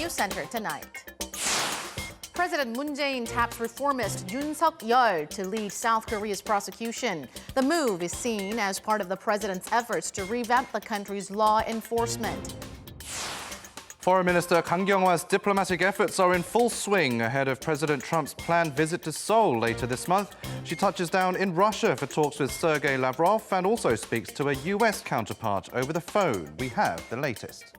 News Center tonight. President Moon Jae-in taps reformist Yoon Seok-yeol to lead South Korea's prosecution. The move is seen as part of the president's efforts to revamp the country's law enforcement. Foreign Minister Kang Kyung-hwa's diplomatic efforts are in full swing ahead of President Trump's planned visit to Seoul later this month. She touches down in Russia for talks with Sergei Lavrov and also speaks to a U.S. counterpart over the phone. We have the latest.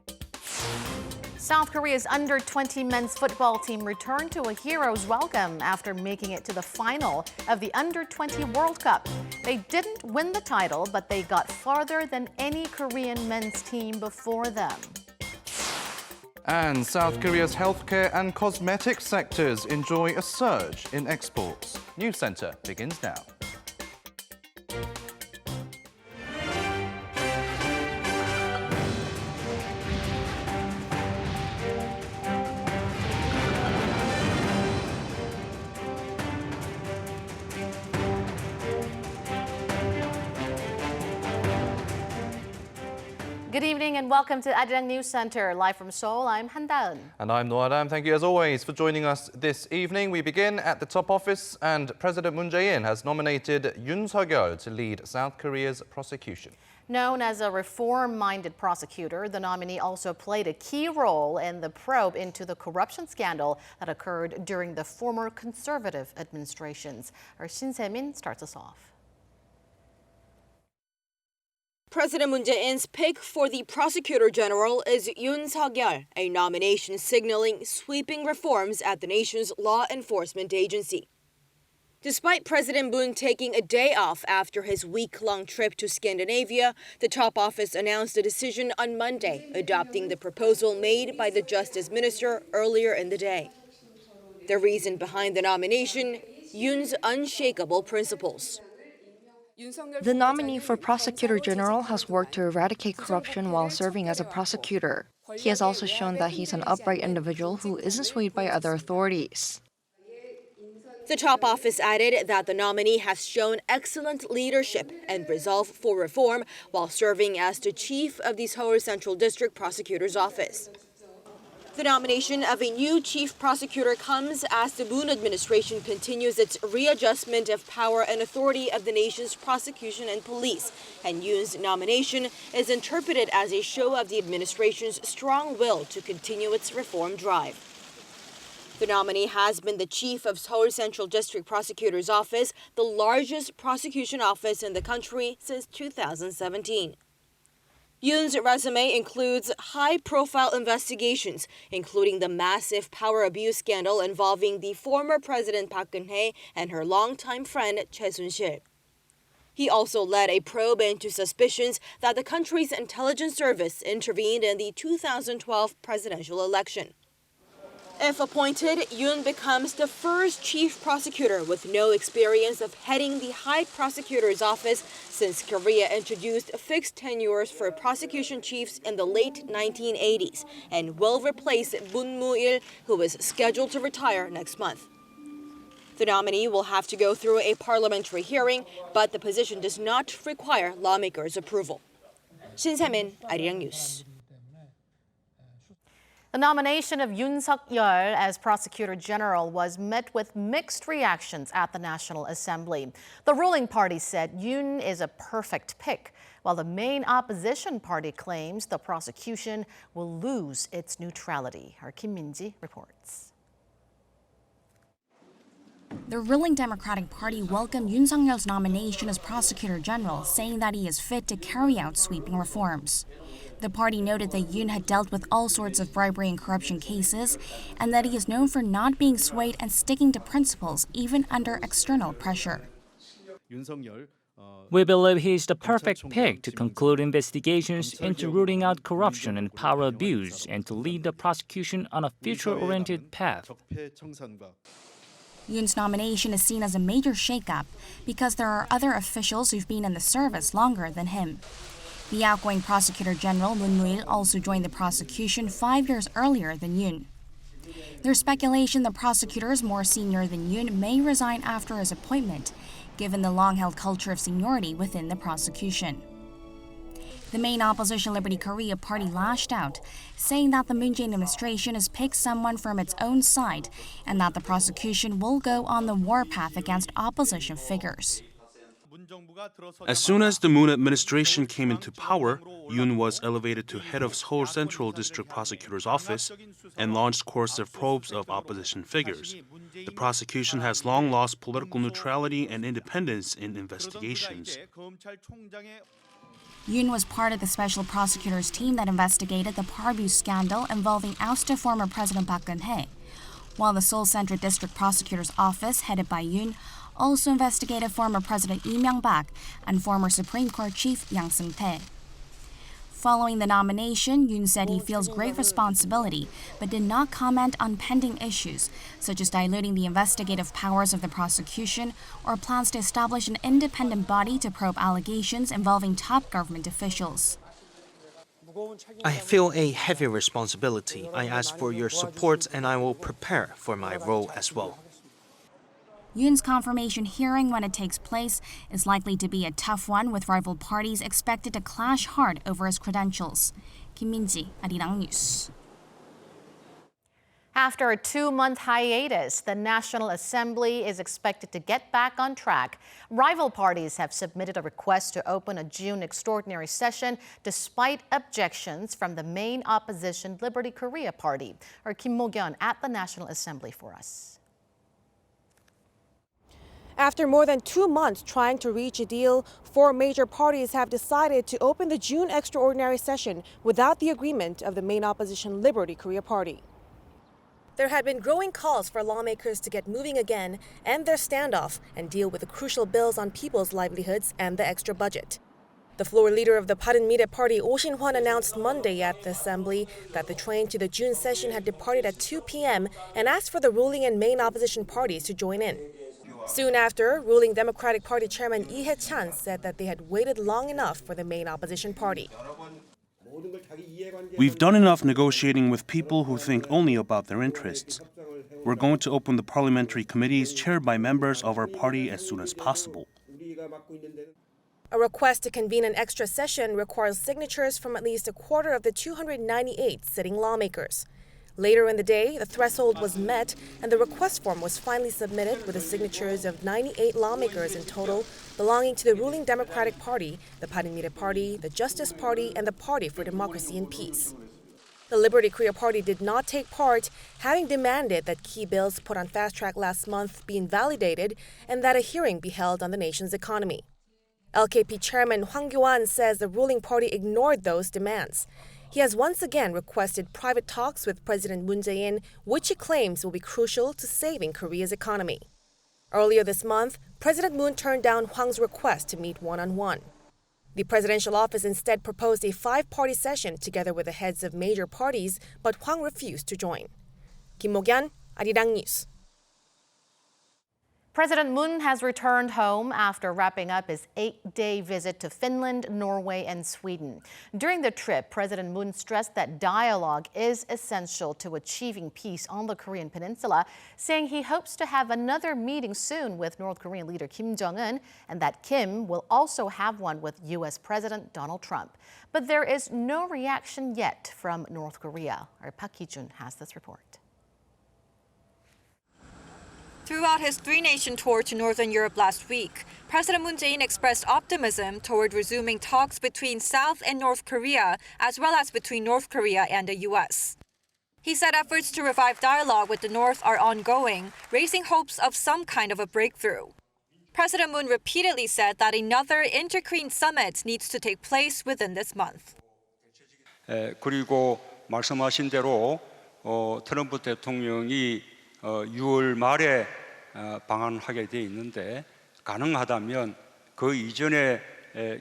South Korea's under-20 men's football team returned to a hero's welcome after making it to the final of the under-20 World Cup. They didn't win the title, but they got farther than any Korean men's team before them. And South Korea's healthcare and cosmetics sectors enjoy a surge in exports. News Center begins now. Good evening and welcome to Arirang News Center. Live from Seoul, I'm Han Daeun. And I'm Noah Dam. Thank you as always for joining us this evening. We begin at the top office, and President Moon Jae-in has nominated Yoon Seok-yeol to lead South Korea's prosecution. Known as a reform-minded prosecutor, the nominee also played a key role in the probe into the corruption scandal that occurred during the former conservative administrations. Our Shin Se-min starts us off. President Moon Jae-in's pick for the Prosecutor General is Yoon Seok-yeol, a nomination signaling sweeping reforms at the nation's law enforcement agency. Despite President Moon taking a day off after his week-long trip to Scandinavia, the top office announced a decision on Monday, adopting the proposal made by the Justice Minister earlier in the day. The reason behind the nomination, Yoon's unshakable principles. The nominee for Prosecutor General has worked to eradicate corruption while serving as a prosecutor. He has also shown that he's an upright individual who isn't swayed by other authorities. The top office added that the nominee has shown excellent leadership and resolve for reform while serving as the chief of the Seoul Central District Prosecutor's Office. The nomination of a new chief prosecutor comes as the Moon administration continues its readjustment of power and authority of the nation's prosecution and police, and Yoon's nomination is interpreted as a show of the administration's strong will to continue its reform drive. The nominee has been the chief of Seoul Central District Prosecutor's Office, the largest prosecution office in the country since 2017. Yoon's resume includes high-profile investigations, including the massive power abuse scandal involving the former President Park Geun-hye and her longtime friend Choi Soon-sil. He also led a probe into suspicions that the country's intelligence service intervened in the 2012 presidential election. If appointed, Yoon becomes the first chief prosecutor with no experience of heading the High Prosecutor's Office since Korea introduced fixed tenures for prosecution chiefs in the late 1980s, and will replace Moon Moo-il, who is scheduled to retire next month. The nominee will have to go through a parliamentary hearing, but the position does not require lawmakers' approval. Shin Se-min, Arirang News. The nomination of Yoon Seok-yeol as Prosecutor General was met with mixed reactions at the National Assembly. The ruling party said Yoon is a perfect pick, while the main opposition party claims the prosecution will lose its neutrality. Our Kim Min-ji reports. The ruling Democratic Party welcomed Yoon Seok-yeol's nomination as Prosecutor General, saying that he is fit to carry out sweeping reforms. The party noted that Yoon had dealt with all sorts of bribery and corruption cases, and that he is known for not being swayed and sticking to principles even under external pressure. We believe he is the perfect pick to conclude investigations into rooting out corruption and power abuse and to lead the prosecution on a future-oriented path. Yoon's nomination is seen as a major shakeup because there are other officials who've been in the service longer than him. The outgoing Prosecutor General, Moon Moo-il, also joined the prosecution 5 years earlier than Yoon. There's speculation the prosecutors more senior than Yoon may resign after his appointment, given the long-held culture of seniority within the prosecution. The main opposition Liberty Korea party lashed out, saying that the Moon Jae-in administration has picked someone from its own side and that the prosecution will go on the warpath against opposition figures. As soon as the Moon administration came into power, Yoon was elevated to head of Seoul Central District Prosecutor's Office and launched course of probes of opposition figures. The prosecution has long lost political neutrality and independence in investigations. Yoon was part of the special prosecutor's team that investigated the Pompeo scandal involving ousted former President Park Geun-hye, while the Seoul Central District Prosecutor's Office, headed by Yoon, also investigated former President Lee Myung-bak and former Supreme Court Chief Yang Seung-tae. Following the nomination, Yoon said he feels great responsibility, but did not comment on pending issues, such as diluting the investigative powers of the prosecution or plans to establish an independent body to probe allegations involving top government officials. I feel a heavy responsibility. I ask for your support and I will prepare for my role as well. Yoon's confirmation hearing, when it takes place, is likely to be a tough one, with rival parties expected to clash hard over his credentials. Kim Min-ji, Arirang News. After a 2-month hiatus, the National Assembly is expected to get back on track. Rival parties have submitted a request to open a June extraordinary session despite objections from the main opposition Liberty Korea party. Our Kim Mo-kyun at the National Assembly for us. After more than 2 months trying to reach a deal, 4 major parties have decided to open the June extraordinary session without the agreement of the main opposition Liberty Korea party. There had been growing calls for lawmakers to get moving again, end their standoff, and deal with the crucial bills on people's livelihoods and the extra budget. The floor leader of the Bareunmirae party, Oh Shin-hwan, announced Monday at the assembly that the train to the June session had departed at 2 p.m. and asked for the ruling and main opposition parties to join in. Soon after, ruling Democratic Party Chairman Lee Hae-chan said that they had waited long enough for the main opposition party. We've done enough negotiating with people who think only about their interests. We're going to open the parliamentary committees chaired by members of our party as soon as possible. A request to convene an extra session requires signatures from at least a quarter of the 298 sitting lawmakers. Later in the day, the threshold was met and the request form was finally submitted with the signatures of 98 lawmakers in total, belonging to the ruling Democratic Party, the Bareunmirae Party, the Justice Party, and the Party for Democracy and Peace. The Liberty Korea Party did not take part, having demanded that key bills put on fast track last month be invalidated and that a hearing be held on the nation's economy. LKP Chairman Hwang Kyo-an says the ruling party ignored those demands. He has once again requested private talks with President Moon Jae-in, which he claims will be crucial to saving Korea's economy. Earlier this month, President Moon turned down Hwang's request to meet one-on-one. The presidential office instead proposed a 5-party session together with the heads of major parties, but Hwang refused to join. Kim Mo-kyun, Arirang News. President Moon has returned home after wrapping up his 8-day visit to Finland, Norway, and Sweden. During the trip, President Moon stressed that dialogue is essential to achieving peace on the Korean peninsula, saying he hopes to have another meeting soon with North Korean leader Kim Jong-un, and that Kim will also have one with U.S. President Donald Trump. But there is no reaction yet from North Korea. Our Park Hee-jun has this report. Throughout his 3-nation tour to Northern Europe last week, President Moon Jae-in expressed optimism toward resuming talks between South and North Korea, as well as between North Korea and the U.S. He said efforts to revive dialogue with the North are ongoing, raising hopes of some kind of a breakthrough. President Moon repeatedly said that another inter-Korean summit needs to take place within this month. 그리고 말씀하신 대로 트럼프 대통령이 6월 말에 방한하게 돼 있는데 가능하다면 그 이전에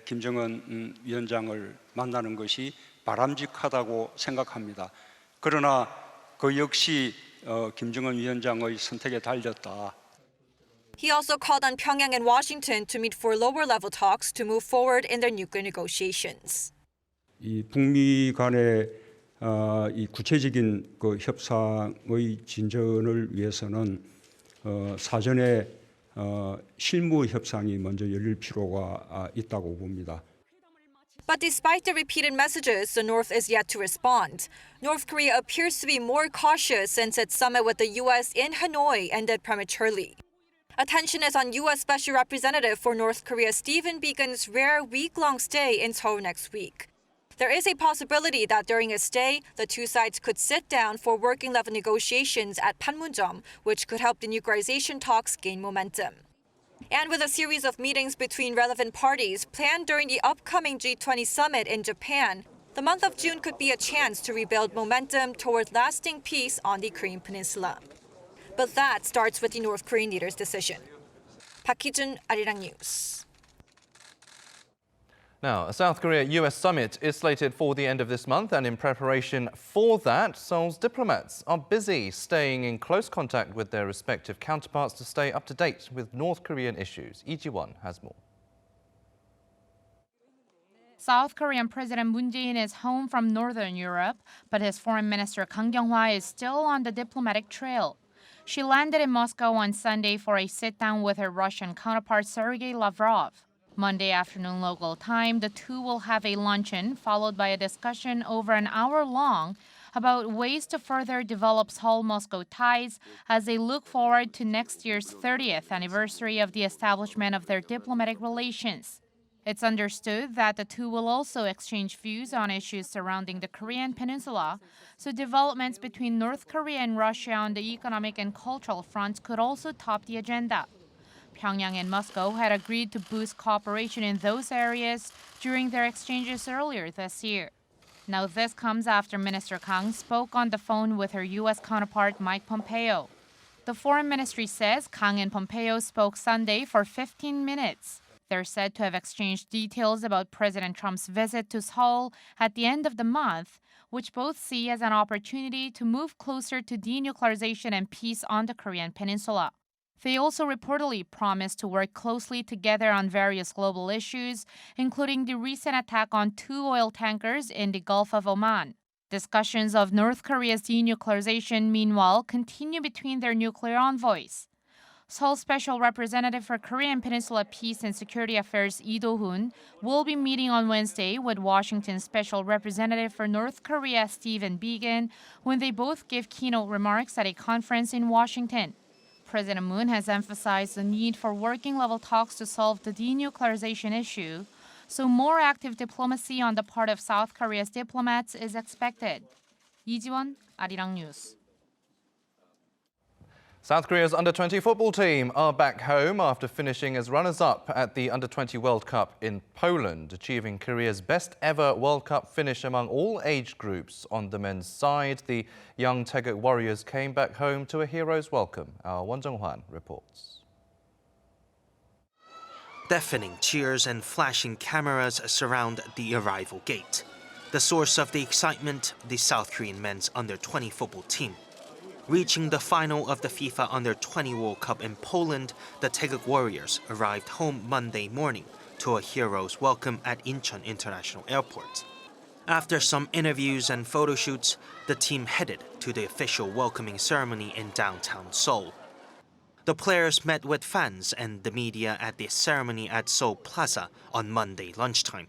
김정은 위원장을 만나는 것이 바람직하다고 생각합니다. 그러나 그 역시 김정은 위원장의 선택에 달렸다. He also called on Pyongyang and Washington to meet for lower-level talks to move forward in their nuclear negotiations. 이 북미 간의 이 구체적인 그 협상의 진전을 위해서는 사전에 실무 협상이 먼저 열릴 필요가 있다고 봅니다. But despite the repeated messages, the North is yet to respond. North Korea appears to be more cautious since its summit with the U.S. in Hanoi ended prematurely. Attention is on U.S. Special Representative for North Korea Stephen Biegun's rare week-long stay in Seoul next week. There is a possibility that during his stay, the two sides could sit down for working-level negotiations at Panmunjom, which could help denuclearization talks gain momentum. And with a series of meetings between relevant parties planned during the upcoming G20 summit in Japan, the month of June could be a chance to rebuild momentum toward lasting peace on the Korean peninsula. But that starts with the North Korean leader's decision. Park Hee-jun, Arirang News. Now, a South Korea-US summit is slated for the end of this month, and in preparation for that, Seoul's diplomats are busy staying in close contact with their respective counterparts to stay up to date with North Korean issues. Lee Ji-won has more. South Korean President Moon Jae-in is home from Northern Europe, but his Foreign Minister Kang Kyung-hwa is still on the diplomatic trail. She landed in Moscow on Sunday for a sit-down with her Russian counterpart Sergei Lavrov. Monday afternoon local time, the two will have a luncheon followed by a discussion over an hour long about ways to further develop Seoul-Moscow ties as they look forward to next year's 30th anniversary of the establishment of their diplomatic relations. It's understood that the two will also exchange views on issues surrounding the Korean peninsula, so developments between North Korea and Russia on the economic and cultural fronts could also top the agenda. Pyongyang and Moscow had agreed to boost cooperation in those areas during their exchanges earlier this year. Now this comes after Minister Kang spoke on the phone with her U.S. counterpart Mike Pompeo. The Foreign Ministry says Kang and Pompeo spoke Sunday for 15 minutes. They're said to have exchanged details about President Trump's visit to Seoul at the end of the month, which both see as an opportunity to move closer to denuclearization and peace on the Korean peninsula. They also reportedly promised to work closely together on various global issues, including the recent attack on 2 oil tankers in the Gulf of Oman. Discussions of North Korea's denuclearization, meanwhile, continue between their nuclear envoys. Seoul Special Representative for Korean Peninsula Peace and Security Affairs Lee Do-hoon will be meeting on Wednesday with Washington Special Representative for North Korea Stephen Biegun when they both give keynote remarks at a conference in Washington. President Moon has emphasized the need for working-level talks to solve the denuclearization issue, so more active diplomacy on the part of South Korea's diplomats is expected. Lee Ji-won, Arirang News. South Korea's under-20 football team are back home after finishing as runners-up at the Under-20 World Cup in Poland, achieving Korea's best-ever World Cup finish among all age groups. On the men's side, the young Taeguk Warriors came back home to a hero's welcome. Our Won Jung-hwan reports. Deafening cheers and flashing cameras surround the arrival gate. The source of the excitement, the South Korean men's under-20 football team. Reaching the final of the FIFA Under-20 World Cup in Poland, the Taeguk Warriors arrived home Monday morning to a hero's welcome at Incheon International Airport. After some interviews and photo shoots, the team headed to the official welcoming ceremony in downtown Seoul. The players met with fans and the media at the ceremony at Seoul Plaza on Monday lunchtime.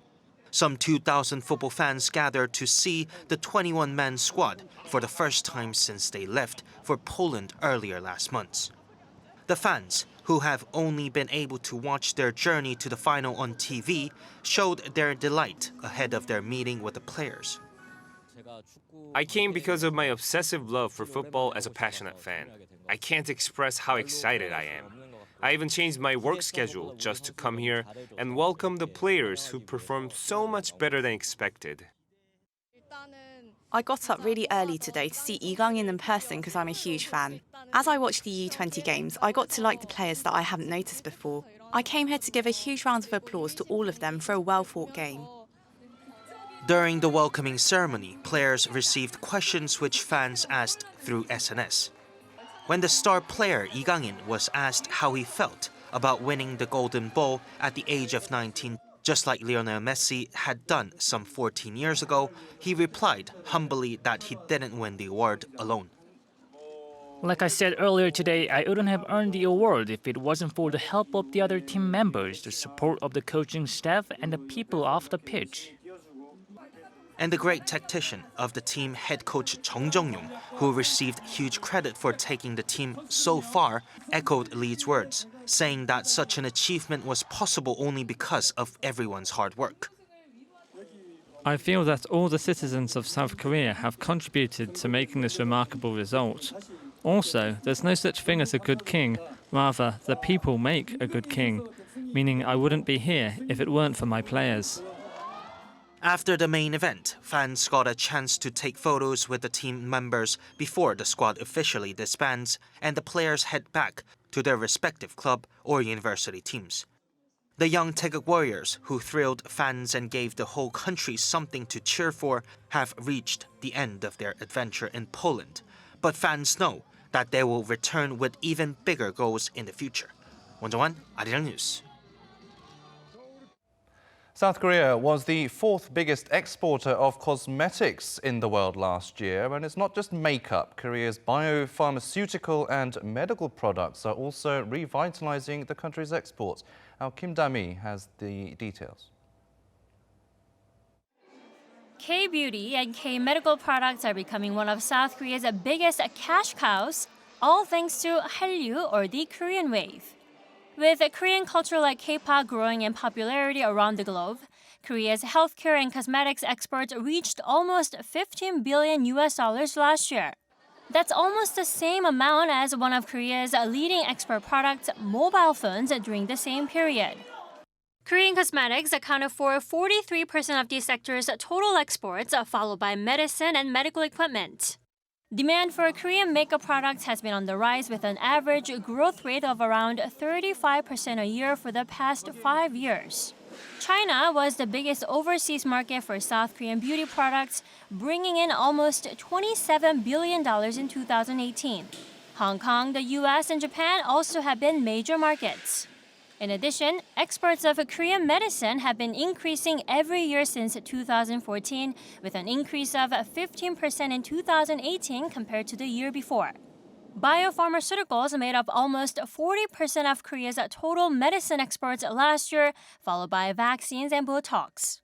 Some 2,000 football fans gathered to see the 21-man squad for the first time since they left for Poland earlier last month. The fans, who have only been able to watch their journey to the final on TV, showed their delight ahead of their meeting with the players. I came because of my obsessive love for football as a passionate fan. I can't express how excited I am. I even changed my work schedule just to come here and welcome the players who performed so much better than expected. I got up really early today to see Lee Gang-in in person because I'm a huge fan. As I watched the U20 games, I got to like the players that I haven't noticed before. I came here to give a huge round of applause to all of them for a well-fought game. During the welcoming ceremony, players received questions which fans asked through SNS. When the star player Lee Gang-in was asked how he felt about winning the Golden Ball at the age of 19, just like Lionel Messi had done some 14 years ago, he replied humbly that he didn't win the award alone. Like I said earlier today, I wouldn't have earned the award if it wasn't for the help of the other team members, the support of the coaching staff, and the people off the pitch. And the great tactician of the team, head coach Jung Jong-yong, who received huge credit for taking the team so far, echoed Lee's words, saying that such an achievement was possible only because of everyone's hard work. I feel that all the citizens of South Korea have contributed to making this remarkable result. Also, there's no such thing as a good king, rather, the people make a good king, meaning I wouldn't be here if it weren't for my players. After the main event, fans got a chance to take photos with the team members before the squad officially disbands and the players head back to their respective club or university teams. The young Taeguk warriors, who thrilled fans and gave the whole country something to cheer for, have reached the end of their adventure in Poland. But fans know that they will return with even bigger goals in the future. 원정환, 아리랑 뉴스. South Korea was the fourth biggest exporter of cosmetics in the world last year. And it's not just makeup. Korea's biopharmaceutical and medical products are also revitalizing the country's exports. Our Kim Da-mi has the details. K-beauty and K-medical products are becoming one of South Korea's biggest cash cows, all thanks to Hallyu, or the Korean wave. With Korean culture like K-pop growing in popularity around the globe, Korea's healthcare and cosmetics exports reached almost $15 billion last year. That's almost the same amount as one of Korea's leading export products, mobile phones, during the same period. Korean cosmetics accounted for 43% of the sector's total exports, followed by medicine and medical equipment. Demand for Korean makeup products has been on the rise with an average growth rate of around 35% a year for the past 5 years. China was the biggest overseas market for South Korean beauty products, bringing in almost $27 billion in 2018. Hong Kong, the US, and Japan also have been major markets. In addition, exports of Korean medicine have been increasing every year since 2014, with an increase of 15% in 2018 compared to the year before. Biopharmaceuticals made up almost 40% of Korea's total medicine exports last year, followed by vaccines and Botox.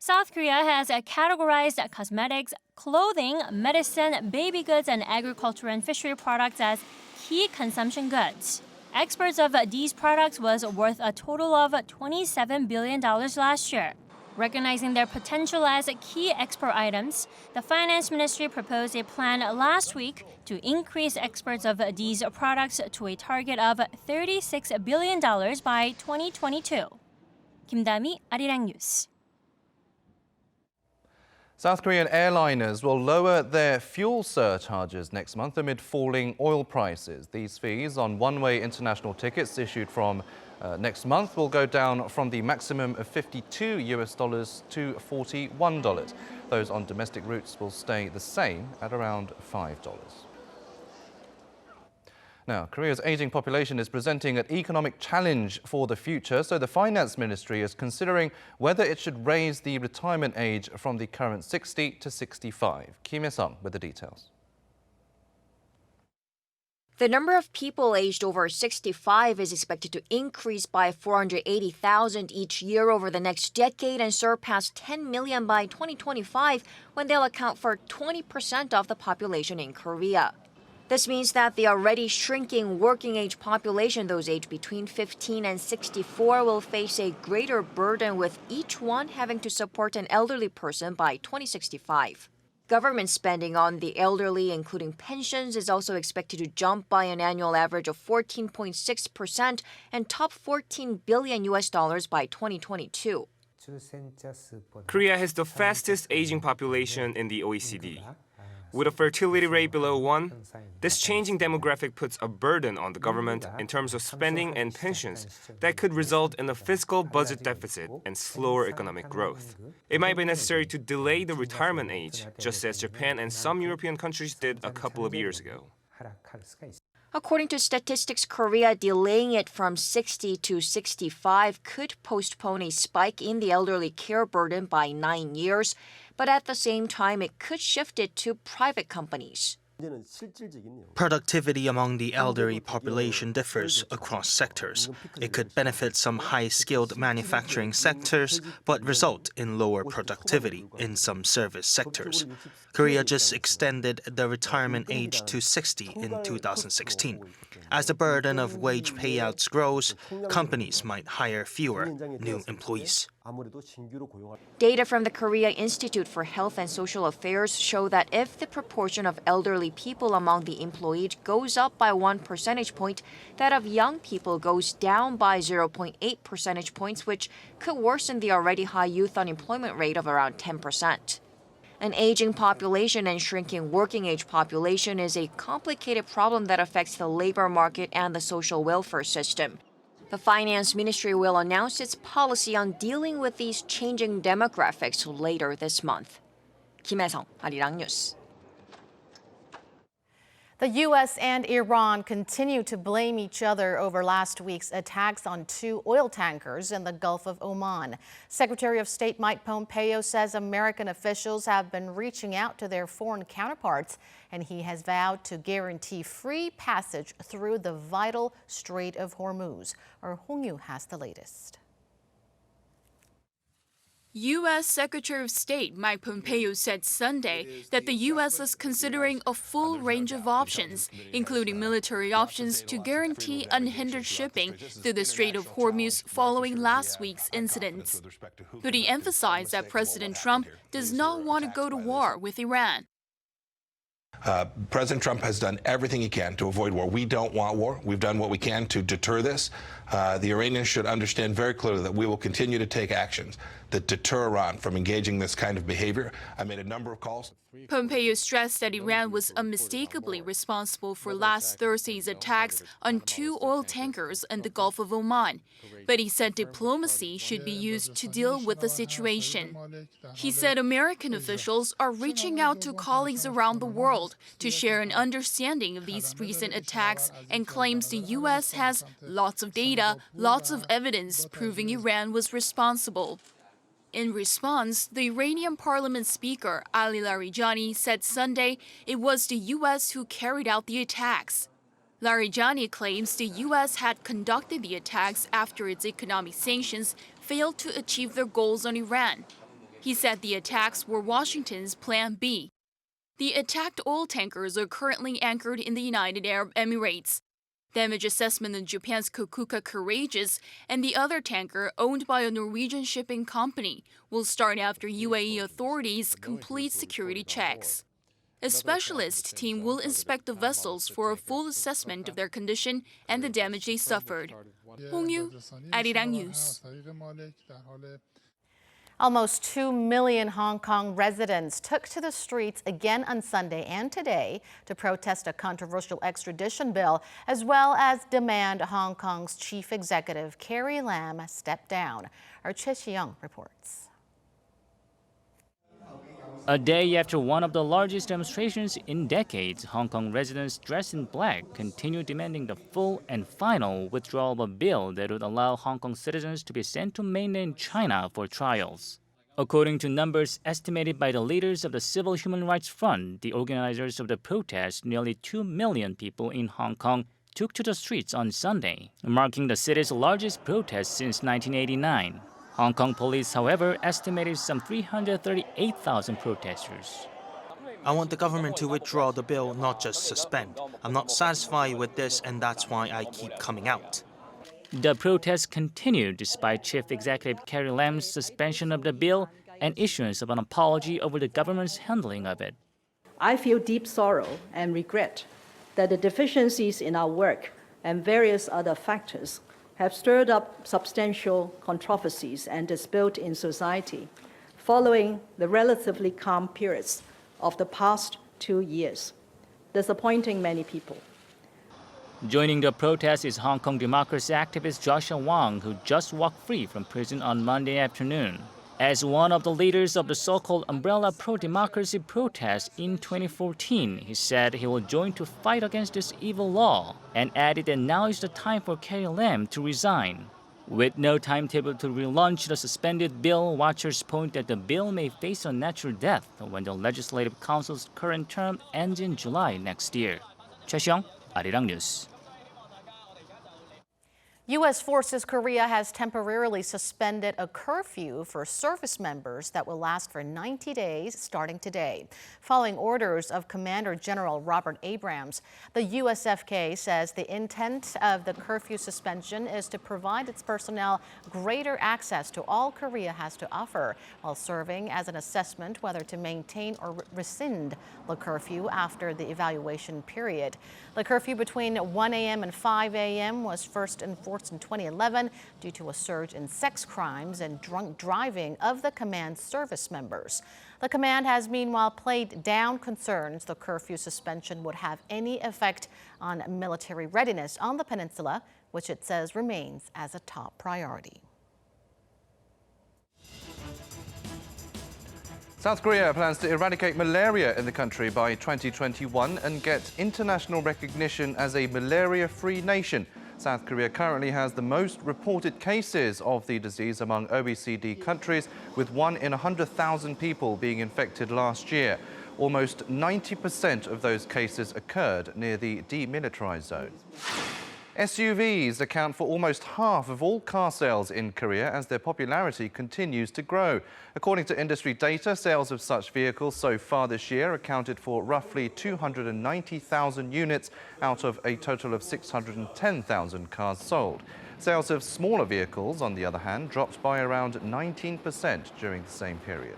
South Korea has categorized cosmetics, clothing, medicine, baby goods, and agriculture and fishery products as key consumption goods. Exports of these products was worth a total of $27 billion last year. Recognizing their potential as key export items, the Finance Ministry proposed a plan last week to increase exports of these products to a target of $36 billion by 2022. Kim Da-mi, Arirang News. South Korean airliners will lower their fuel surcharges next month amid falling oil prices. These fees on one-way international tickets issued from next month will go down from the maximum of $52 to $41. Those on domestic routes will stay the same at around $5. Now, Korea's aging population is presenting an economic challenge for the future, so the Finance Ministry is considering whether it should raise the retirement age from the current 60 to 65. Kim Hye-sung with the details. The number of people aged over 65 is expected to increase by 480,000 each year over the next decade and surpass 10 million by 2025, when they'll account for 20% of the population in Korea. This means that the already shrinking working-age population, those aged between 15 and 64, will face a greater burden, with each one having to support an elderly person by 2065. Government spending on the elderly, including pensions, is also expected to jump by an annual average of 14.6% and top $14 billion by 2022. Korea has the fastest aging population in the OECD. With a fertility rate below 1, this changing demographic puts a burden on the government in terms of spending and pensions that could result in a fiscal budget deficit and slower economic growth. It might be necessary to delay the retirement age, just as Japan and some European countries did a couple of years ago. According to Statistics Korea, delaying it from 60 to 65 could postpone a spike in the elderly care burden by 9 years, but at the same time, it could shift it to private companies. Productivity among the elderly population differs across sectors. It could benefit some high-skilled manufacturing sectors, but result in lower productivity in some service sectors. Korea just extended the retirement age to 60 in 2016. As the burden of wage payouts grows, companies might hire fewer new employees. Data from the Korea Institute for Health and Social Affairs show that if the proportion of elderly people among the employed goes up by 1 percentage point, that of young people goes down by 0.8 percentage points, which could worsen the already high youth unemployment rate of around 10%. An aging population and shrinking working age population is a complicated problem that affects the labor market and the social welfare system. The Finance Ministry will announce its policy on dealing with these changing demographics later this month. 김혜성, Arirang News. The U.S. and Iran continue to blame each other over last week's attacks on 2 oil tankers in the Gulf of Oman. Secretary of State Mike Pompeo says American officials have been reaching out to their foreign counterparts, and he has vowed to guarantee free passage through the vital Strait of Hormuz. Our Hong Yu has the latest. U.S. Secretary of State Mike Pompeo said Sunday that the U.S. is considering a full range of options, including military options to guarantee unhindered shipping through the Strait of Hormuz following last week's incidents. But he emphasized that President Trump does not want to go to war with Iran. President Trump has done everything he can to avoid war. We don't want war. We've done what we can to deter this. The Iranians should understand very clearly that we will continue to take actions that deter Iran from engaging this kind of behavior. I made a number of calls. Pompeo stressed that Iran was unmistakably responsible for last Thursday's attacks on 2 oil tankers in the Gulf of Oman, but he said diplomacy should be used to deal with the situation. He said American officials are reaching out to colleagues around the world to share an understanding of these recent attacks and claims the U.S. has lots of data, lots of evidence proving Iran was responsible. In response, the Iranian parliament speaker Ali Larijani said Sunday it was the U.S. who carried out the attacks. Larijani claims the U.S. had conducted the attacks after its economic sanctions failed to achieve their goals on Iran. He said the attacks were Washington's Plan B. The attacked oil tankers are currently anchored in the United Arab Emirates. Damage assessment on Japan's Kokuka Courageous and the other tanker owned by a Norwegian shipping company will start after UAE authorities complete security checks. A specialist team will inspect the vessels for a full assessment of their condition and the damage they suffered. Hong Yu, Arirang News. Almost 2 million Hong Kong residents took to the streets again on Sunday and today to protest a controversial extradition bill, as well as demand Hong Kong's chief executive, Carrie Lam, step down. Our Choi Si-young reports. A day after one of the largest demonstrations in decades, Hong Kong residents dressed in black continue demanding the full and final withdrawal of a bill that would allow Hong Kong citizens to be sent to mainland China for trials. According to numbers estimated by the leaders of the Civil Human Rights Front, the organizers of the protest, nearly 2 million people in Hong Kong, took to the streets on Sunday, marking the city's largest protest since 1989. Hong Kong police, however, estimated some 338,000 protesters. I want the government to withdraw the bill, not just suspend. I'm not satisfied with this, and that's why I keep coming out. The protests continued despite Chief Executive Carrie Lam's suspension of the bill and issuance of an apology over the government's handling of it. I feel deep sorrow and regret that the deficiencies in our work and various other factors have stirred up substantial controversies and dispute in society following the relatively calm periods of the past 2 years, disappointing many people. Joining the protest is Hong Kong democracy activist Joshua Wong, who just walked free from prison on Monday afternoon. As one of the leaders of the so-called umbrella pro-democracy protest in 2014, he said he will join to fight against this evil law and added that now is the time for Carrie Lam to resign. With no timetable to relaunch the suspended bill, watchers point that the bill may face a natural death when the Legislative Council's current term ends in July next year. Choi Seong, Arirang News. U.S. Forces Korea has temporarily suspended a curfew for service members that will last for 90 days starting today. Following orders of Commander General Robert Abrams, the USFK says the intent of the curfew suspension is to provide its personnel greater access to all Korea has to offer, while serving as an assessment whether to maintain or rescind the curfew after the evaluation period. The curfew between 1 a.m. and 5 a.m. was first enforced in 2011 due to a surge in sex crimes and drunk driving of the command's service members. The command has meanwhile played down concerns the curfew suspension would have any effect on military readiness on the peninsula, which it says remains as a top priority. South Korea plans to eradicate malaria in the country by 2021 and get international recognition as a malaria-free nation. South Korea currently has the most reported cases of the disease among OECD countries, with 1 in 100,000 people being infected last year. Almost 90% of those cases occurred near the demilitarized zone. SUVs account for almost half of all car sales in Korea as their popularity continues to grow. According to industry data, sales of such vehicles so far this year accounted for roughly 290,000 units out of a total of 610,000 cars sold. Sales of smaller vehicles, on the other hand, dropped by around 19% during the same period.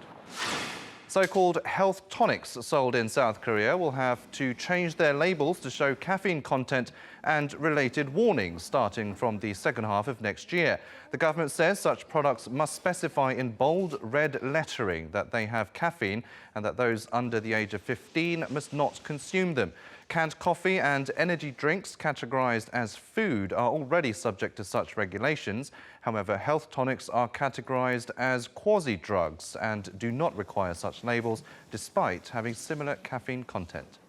So-called health tonics sold in South Korea will have to change their labels to show caffeine content and related warnings starting from the second half of next year. The government says such products must specify in bold red lettering that they have caffeine and that those under the age of 15 must not consume them. Canned coffee and energy drinks categorized as food are already subject to such regulations. However, health tonics are categorized as quasi-drugs and do not require such labels, despite having similar caffeine content.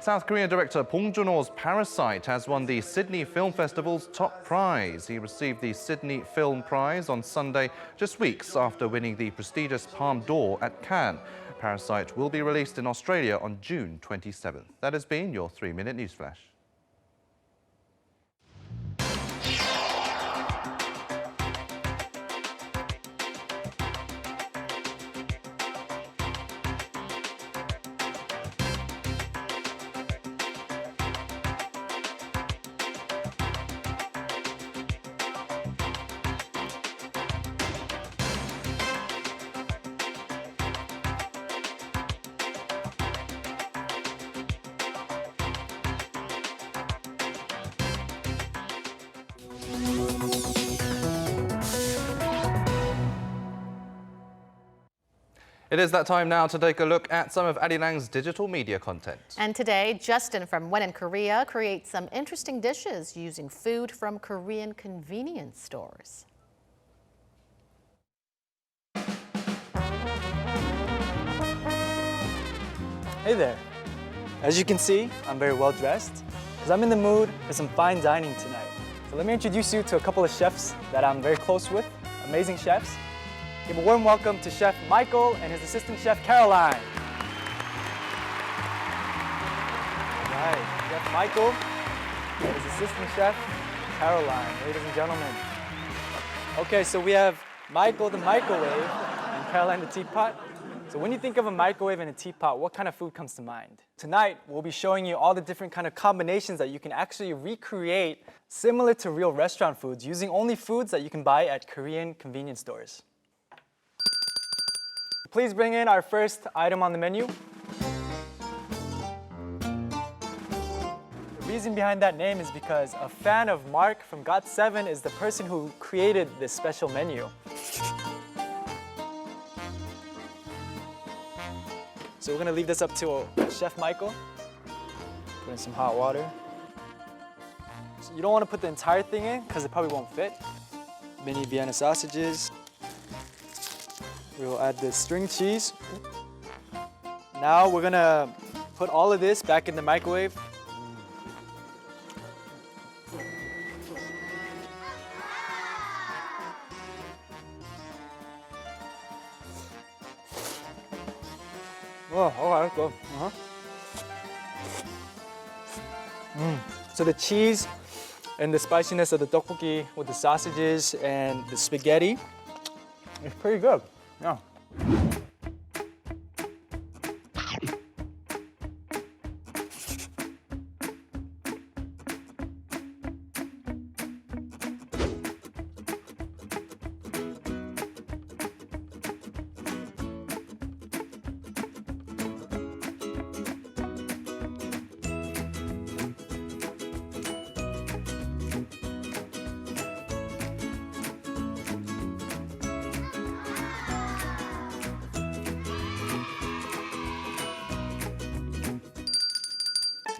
South Korean director Bong Joon-ho's Parasite has won the Sydney Film Festival's top prize. He received the Sydney Film Prize on Sunday, just weeks after winning the prestigious Palme d'Or at Cannes. Parasite will be released in Australia on June 27th. That has been your 3-minute news flash. It is that time now to take a look at some of Arirang's digital media content. And today, Justin from When in Korea creates some interesting dishes using food from Korean convenience stores. Hey there. As you can see, I'm very well dressed because I'm in the mood for some fine dining tonight. So let me introduce you to a couple of chefs that I'm very close with, amazing chefs. Give a warm welcome to Chef Michael and his assistant chef Caroline. All right, Chef Michael and his assistant chef Caroline, ladies and gentlemen. Okay, so we have Michael the microwave and Caroline the teapot. So when you think of a microwave and a teapot, what kind of food comes to mind? Tonight, we'll be showing you all the different kind of combinations that you can actually recreate similar to real restaurant foods using only foods that you can buy at Korean convenience stores. Please bring in our first item on the menu. The reason behind that name is because a fan of Mark from GOT7 is the person who created this special menu. So we're gonna leave this up to Chef Michael. Put in some hot water. So you don't wanna put the entire thing in because it probably won't fit. Mini Vienna sausages. We'll add the string cheese. Now we're gonna put all of this back in the microwave. Oh, okay, let's go. So the cheese and the spiciness of the tteokbokki with the sausages and the spaghetti, it's pretty good. Yeah.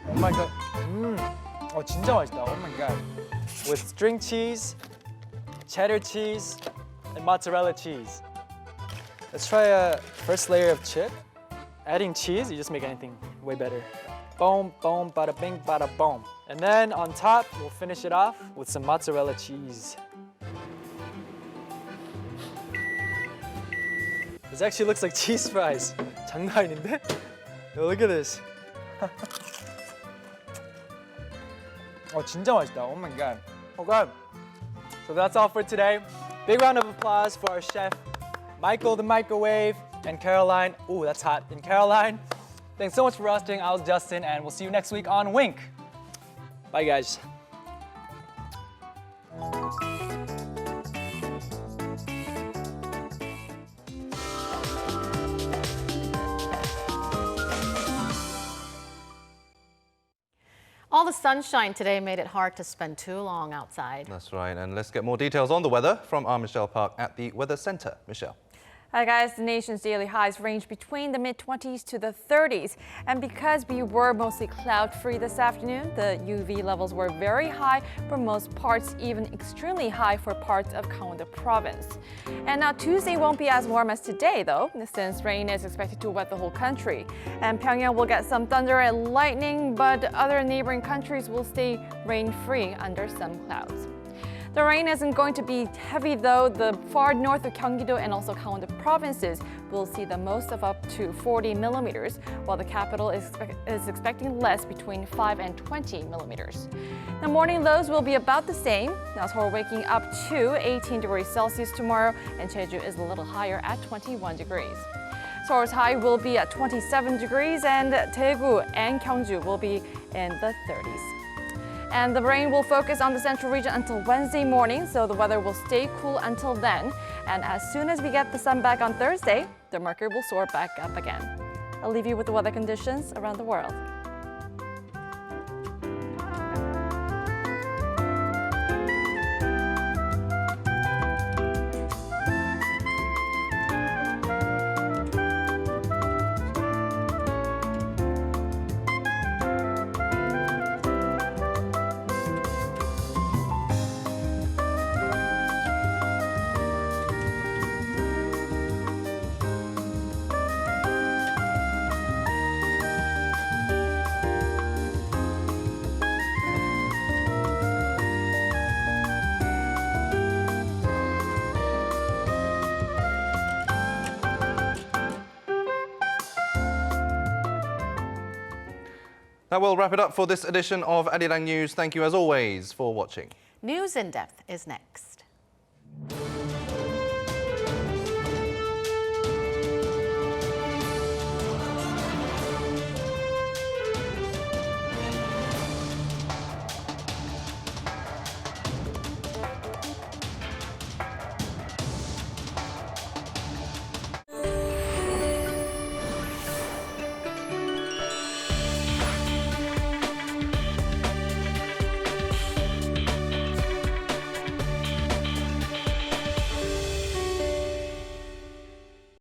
Oh my god. 진짜 맛있다. Oh my god. With string cheese, cheddar cheese, and mozzarella cheese. Let's try a first layer of chip. Adding cheese, you just make anything way better. Boom, boom, bada bing, bada boom. And then on top, we'll finish it off with some mozzarella cheese. This actually looks like cheese fries. 장난 아닌데? Yo, look at this. 진짜 맛있다. Oh my god. Okay. So that's all for today. Big round of applause for our chef, Michael the Microwave, and Caroline. Ooh, that's hot. And Caroline. Thanks so much for hosting. I was Justin, and we'll see you next week on Wink. Bye, guys. All the sunshine today made it hard to spend too long outside. That's right, and let's get more details on the weather from our Michelle Park at the Weather Center. Michelle. Hi guys, the nation's daily highs range between the mid-20s to the 30s. And because we were mostly cloud-free this afternoon, the UV levels were very high for most parts, even extremely high for parts of Gangwon province. And now Tuesday won't be as warm as today though, since rain is expected to wet the whole country. And Pyongyang will get some thunder and lightning, but other neighboring countries will stay rain-free under some clouds. The rain isn't going to be heavy though. The far north of Gyeonggi-do and also Gangwon provinces will see the most of up to 40 millimeters, while the capital is expecting less, between 5 and 20 millimeters. The morning lows will be about the same. Now Seoul waking up to 18 degrees Celsius tomorrow, and Jeju is a little higher at 21 degrees. Seoul's high will be at 27 degrees, and Daegu and Gyeongju will be in the 30s. And the rain will focus on the central region until Wednesday morning, so the weather will stay cool until then. And as soon as we get the sun back on Thursday, the mercury will soar back up again. I'll leave you with the weather conditions around the world. That will wrap it up for this edition of Arirang News. Thank you as always for watching. News in Depth is next.